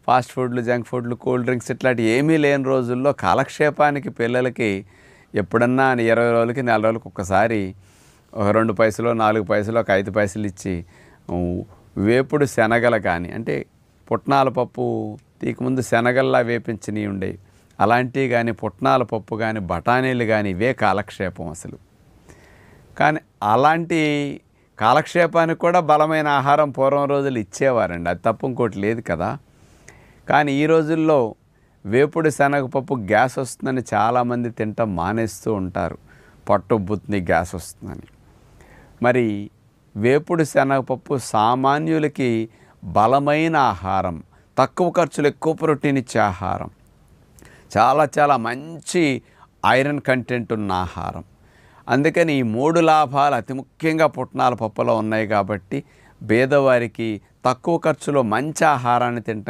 Fast ఫుడ్లు, junk ఫుడ్లు, cool drinks ఇట్లాంటివి ఏమీ లేని రోజుల్లో కాలక్షేపానికి పిల్లలకి ఎప్పుడన్నా 20 రోజులకి, నెల రోజులకి ఒక్కసారి ఒక 2 పైసలో, 4 పైసలో, ఒక 5 పైసలు ఇచ్చి వేపుడు శనగలు కానీ, అంటే పుట్నాల పప్పు తీయకముందు శనగల్లా వేపించినవి ఉండేవి, అలాంటివి కానీ, పుట్నాల పప్పు కానీ, బఠానీలు కానీ, ఇవే కాలక్షేపం అసలు. కానీ అలాంటి కాలక్షేపానికి కూడా బలమైన ఆహారం పూర్వం రోజులు ఇచ్చేవారండి, అది తప్ప ఇంకోటి లేదు కదా. కానీ ఈ రోజుల్లో వేపుడు శనగపప్పు గ్యాస్ వస్తుందని చాలామంది తింటాం మానేస్తూ ఉంటారు, పట్టుబ్బుతుంది, గ్యాస్ వస్తుందని. మరి వేపుడు శనగపప్పు సామాన్యులకి బలమైన ఆహారం, తక్కువ ఖర్చులు ఎక్కువ ప్రోటీన్ ఇచ్చే ఆహారం, చాలా చాలా మంచి ఐరన్ కంటెంట్ ఉన్న ఆహారం. అందుకని ఈ 3 లాభాలు అతి ముఖ్యంగా పుట్నాల పప్పులో ఉన్నాయి కాబట్టి పేదవారికి తక్కువ ఖర్చులో మంచి ఆహారాన్ని తింటాం